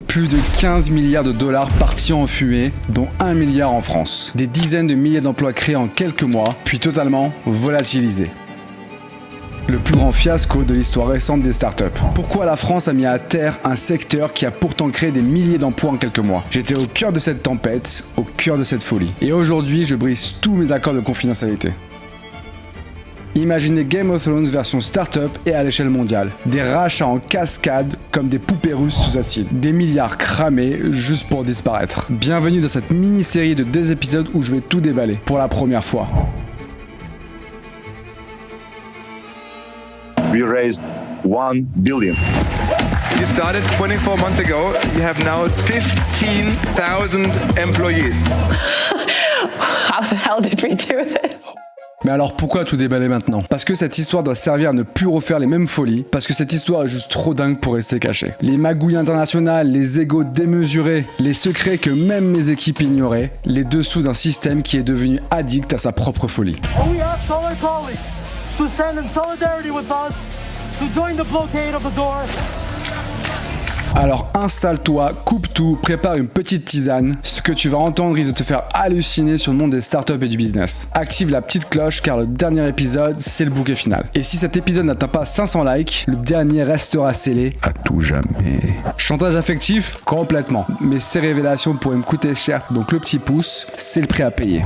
Plus de 15 milliards de dollars partis en fumée, dont 1 milliard en France. Des dizaines de milliers d'emplois créés en quelques mois, puis totalement volatilisés. Le plus grand fiasco de l'histoire récente des startups. Pourquoi la France a mis à terre un secteur qui a pourtant créé des milliers d'emplois en quelques mois? J'étais au cœur de cette tempête, au cœur de cette folie. Et aujourd'hui, je brise tous mes accords de confidentialité. Imaginez Game of Thrones version startup et à l'échelle mondiale. Des rachats en cascade comme des poupées russes sous acide. Des milliards cramés juste pour disparaître. Bienvenue dans cette mini-série de 2 épisodes où je vais tout déballer pour la première fois. We raised 1 billion. You started 24 months ago. You have now 15,000 employees. How the hell did we do this? Mais alors pourquoi tout déballer maintenant? Parce que cette histoire doit servir à ne plus refaire les mêmes folies, parce que cette histoire est juste trop dingue pour rester cachée. Les magouilles internationales, les égos démesurés, les secrets que même mes équipes ignoraient, les dessous d'un système qui est devenu addict à sa propre folie. We ask all our colleagues to stand in solidarity with us, to join the blockade of the door. Alors installe-toi, coupe tout, prépare une petite tisane. Ce que tu vas entendre risque de te faire halluciner sur le monde des startups et du business. Active la petite cloche car le dernier épisode, c'est le bouquet final. Et si cet épisode n'atteint pas 500 likes, le dernier restera scellé à tout jamais. Chantage affectif? Complètement. Mais ces révélations pourraient me coûter cher, donc le petit pouce, c'est le prix à payer.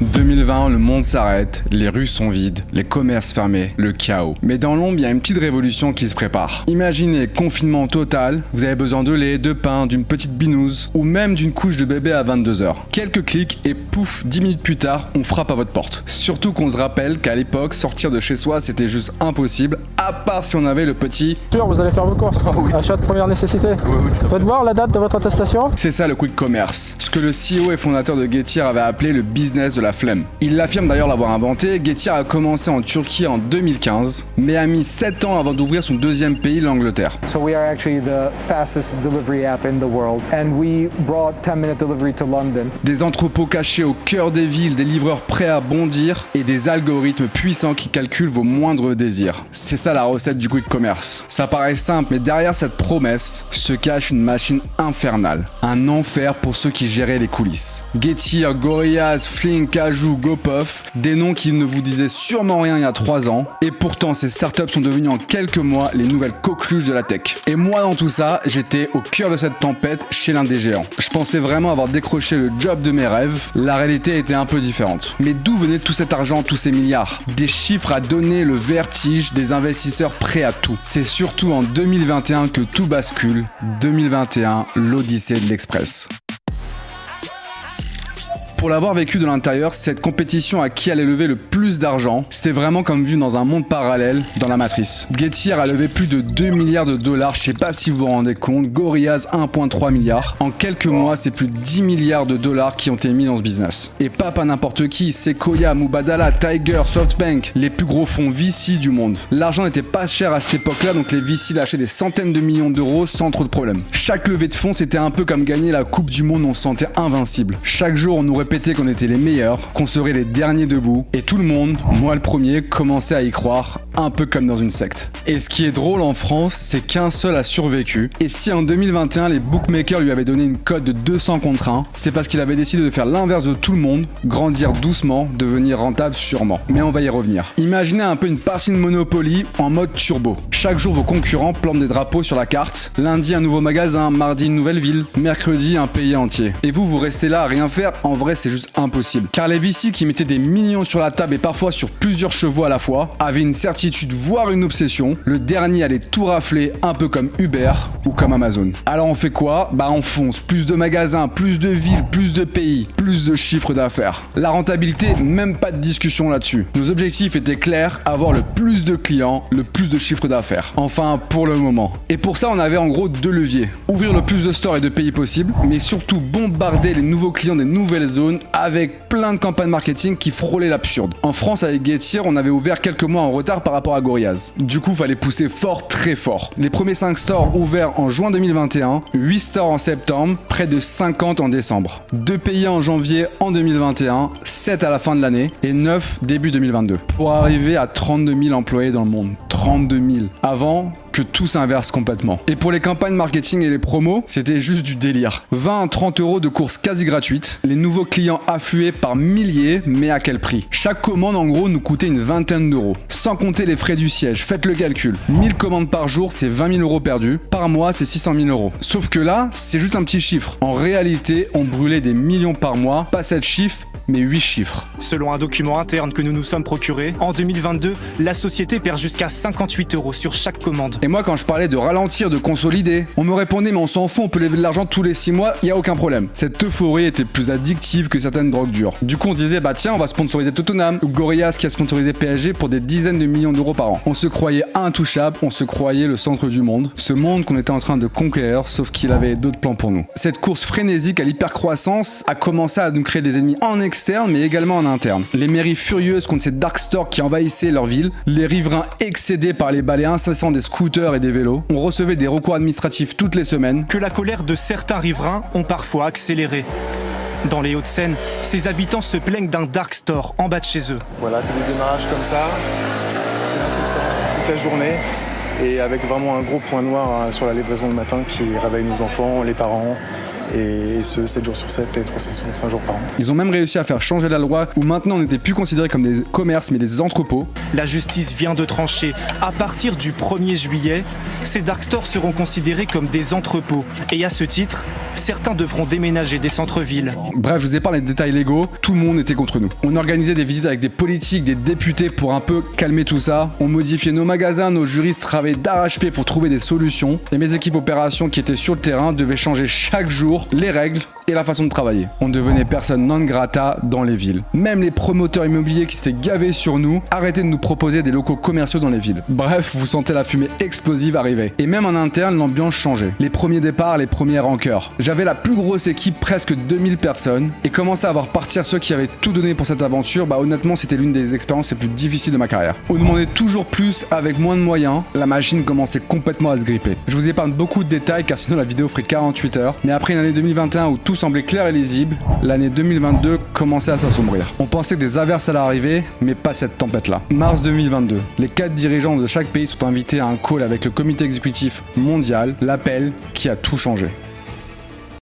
2020, le monde s'arrête, les rues sont vides, les commerces fermés, le chaos. Mais dans l'ombre, il y a une petite révolution qui se prépare. Imaginez confinement total, vous avez besoin de lait, de pain, d'une petite binouse ou même d'une couche de bébé à 22h. Quelques clics et pouf, 10 minutes plus tard, on frappe à votre porte. Surtout qu'on se rappelle qu'à l'époque, sortir de chez soi, c'était juste impossible, à part si on avait le petit... Sûr, vous allez faire vos courses. Achat de première nécessité. Faites voir la date de votre attestation. C'est ça le quick commerce. Ce que le CEO et fondateur de Getir avait appelé le business de la flemme. Il l'affirme d'ailleurs l'avoir inventé. Getir a commencé en Turquie en 2015, mais a mis 7 ans avant d'ouvrir son deuxième pays, l'Angleterre. So we are actually the fastest delivery app in the world, and we brought 10-minute delivery to London. Des entrepôts cachés au cœur des villes, des livreurs prêts à bondir et des algorithmes puissants qui calculent vos moindres désirs. C'est ça la recette du quick commerce. Ça paraît simple, mais derrière cette promesse se cache une machine infernale. Un enfer pour ceux qui géraient les coulisses. Getir, Gorillaz, Flink, Cajou, GoPuff, des noms qui ne vous disaient sûrement rien il y a 3 ans, et pourtant ces startups sont devenues en quelques mois les nouvelles coqueluches de la tech. Et moi dans tout ça, j'étais au cœur de cette tempête chez l'un des géants. Je pensais vraiment avoir décroché le job de mes rêves, la réalité était un peu différente. Mais d'où venait tout cet argent, tous ces milliards? Des chiffres à donner le vertige des investisseurs prêts à tout. C'est surtout en 2021 que tout bascule. 2021, l'odyssée de l'Express. Pour l'avoir vécu de l'intérieur, cette compétition à qui allait lever le plus d'argent, c'était vraiment comme vivre dans un monde parallèle, dans la matrice. Getir a levé plus de 2 milliards de dollars, je sais pas si vous vous rendez compte, Gorillaz 1,3 milliard. En quelques mois, c'est plus de 10 milliards de dollars qui ont été mis dans ce business. Et pas n'importe qui, Sequoia, Mubadala, Tiger, SoftBank, les plus gros fonds VC du monde. L'argent n'était pas cher à cette époque-là, donc les VC lâchaient des centaines de millions d'euros sans trop de problèmes. Chaque levée de fonds, c'était un peu comme gagner la Coupe du Monde, on se sentait invincible. Chaque jour, on nous répétait qu'on était les meilleurs, qu'on serait les derniers debout, et tout le monde, moi le premier, commençait à y croire, un peu comme dans une secte. Et ce qui est drôle en France, c'est qu'un seul a survécu, et si en 2021 les bookmakers lui avaient donné une cote de 200 contre 1, c'est parce qu'il avait décidé de faire l'inverse de tout le monde, grandir doucement, devenir rentable sûrement. Mais on va y revenir. Imaginez un peu une partie de Monopoly en mode turbo. Chaque jour vos concurrents plantent des drapeaux sur la carte, lundi un nouveau magasin, mardi une nouvelle ville, mercredi un pays entier. Et vous restez là à rien faire, en vrai c'est juste impossible. Car les VC qui mettaient des millions sur la table et parfois sur plusieurs chevaux à la fois avaient une certitude voire une obsession, le dernier allait tout rafler un peu comme Uber ou comme Amazon. Alors on fait quoi? Bah on fonce, plus de magasins, plus de villes, plus de pays, plus de chiffres d'affaires. La rentabilité, même pas de discussion là-dessus. Nos objectifs étaient clairs, avoir le plus de clients, le plus de chiffres d'affaires. Enfin pour le moment. Et pour ça on avait en gros 2 leviers. Ouvrir le plus de stores et de pays possible, mais surtout bombarder les nouveaux clients des nouvelles zones monde avec plein de campagnes marketing qui frôlaient l'absurde. En France, avec Getir, on avait ouvert quelques mois en retard par rapport à Gorillaz. Du coup, fallait pousser fort, très fort. Les premiers 5 stores ouverts en juin 2021, 8 stores en septembre, près de 50 en décembre. 2 payés en janvier en 2021, 7 à la fin de l'année et 9 début 2022. Pour arriver à 32 000 employés dans le monde. 32 000. Avant que tout s'inverse complètement. Et pour les campagnes marketing et les promos, c'était juste du délire. 20 à 30 euros de courses quasi gratuites. Les nouveaux clients affluaient par milliers, mais à quel prix? Chaque commande, en gros, nous coûtait une vingtaine d'euros. Sans compter les frais du siège. Faites le calcul. 1000 commandes par jour, c'est 20 000 euros perdus. Par mois, c'est 600 000 euros. Sauf que là, c'est juste un petit chiffre. En réalité, on brûlait des millions par mois. Pas 7 chiffres, mais 8 chiffres. Selon un document interne que nous nous sommes procurés, en 2022, la société perd jusqu'à 58 euros sur chaque commande. Et moi, quand je parlais de ralentir, de consolider, on me répondait mais on s'en fout, on peut lever de l'argent tous les 6 mois, y a aucun problème. Cette euphorie était plus addictive que certaines drogues dures. Du coup, on disait bah tiens, on va sponsoriser Tottenham ou Gorillaz qui a sponsorisé PSG pour des dizaines de millions d'euros par an. On se croyait intouchable, on se croyait le centre du monde. Ce monde qu'on était en train de conquérir, sauf qu'il avait d'autres plans pour nous. Cette course frénésique à l'hypercroissance a commencé à nous créer des ennemis en externe mais également en interne. Les mairies furieuses contre ces dark stores qui envahissaient leur ville, les riverains excédés par les balais incessants des scooters et des vélos, on recevait des recours administratifs toutes les semaines. Que la colère de certains riverains ont parfois accéléré. Dans les Hauts-de-Seine, ces habitants se plaignent d'un dark store en bas de chez eux. Voilà, c'est des démarrages comme ça, c'est incessant toute la journée et avec vraiment un gros point noir sur la livraison le matin qui réveille nos enfants, les parents. Et ce 7 jours sur 7 et 365 jours par an. Ils ont même réussi à faire changer la loi où maintenant on n'était plus considérés comme des commerces mais des entrepôts. La justice vient de trancher. À partir du 1er juillet, ces dark stores seront considérés comme des entrepôts. Et à ce titre, certains devront déménager des centres-villes. Bref, je vous ai parlé des détails légaux, tout le monde était contre nous. On organisait des visites avec des politiques, des députés pour un peu calmer tout ça. On modifiait nos magasins, nos juristes travaillaient d'arrache-pied pour trouver des solutions. Et mes équipes opérations qui étaient sur le terrain devaient changer chaque jour les règles et la façon de travailler. On devenait personne non grata dans les villes. Même les promoteurs immobiliers qui s'étaient gavés sur nous arrêtaient de nous proposer des locaux commerciaux dans les villes. Bref, vous sentez la fumée explosive arriver. Et même en interne, l'ambiance changeait. Les premiers départs, les premiers rancœurs. J'avais la plus grosse équipe, presque 2000 personnes, et commençait à voir partir ceux qui avaient tout donné pour cette aventure. Bah honnêtement, c'était l'une des expériences les plus difficiles de ma carrière. On demandait toujours plus avec moins de moyens. La machine commençait complètement à se gripper. Je vous épargne beaucoup de détails car sinon la vidéo ferait 48 heures. Mais après une année 2021 où tout semblait clair et lisible, l'année 2022 commençait à s'assombrir. On pensait que des averses allaient arriver, mais pas cette tempête-là. Mars 2022, les 4 dirigeants de chaque pays sont invités à un call avec le comité exécutif mondial, l'appel qui a tout changé.